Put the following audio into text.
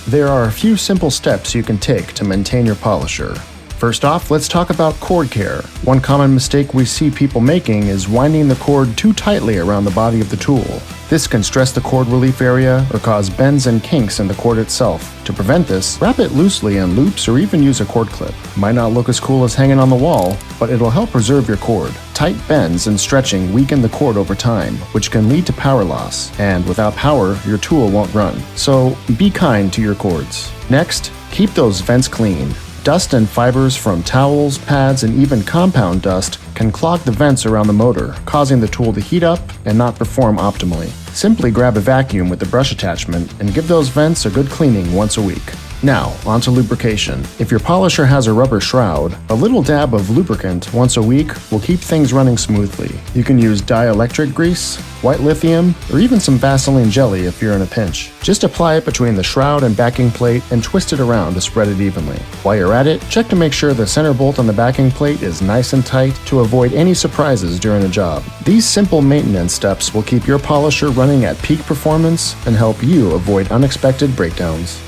There are a few simple steps you can take to maintain your polisher. First off, let's talk about cord care. One common mistake we see people making is winding the cord too tightly around the body of the tool. This can stress the cord relief area or cause bends and kinks in the cord itself. To prevent this, wrap it loosely in loops or even use a cord clip. Might not look as cool as hanging on the wall, but it'll help preserve your cord. Tight bends and stretching weaken the cord over time, which can lead to power loss, and without power, your tool won't run. So be kind to your cords. Next, keep those vents clean. Dust and fibers from towels, pads, and even compound dust can clog the vents around the motor, causing the tool to heat up and not perform optimally. Simply grab a vacuum with the brush attachment and give those vents a good cleaning once a week. Now, onto lubrication. If your polisher has a rubber shroud, a little dab of lubricant once a week will keep things running smoothly. You can use dielectric grease, white lithium, or even some Vaseline jelly if you're in a pinch. Just apply it between the shroud and backing plate and twist it around to spread it evenly. While you're at it, check to make sure the center bolt on the backing plate is nice and tight to avoid any surprises during the job. These simple maintenance steps will keep your polisher running at peak performance and help you avoid unexpected breakdowns.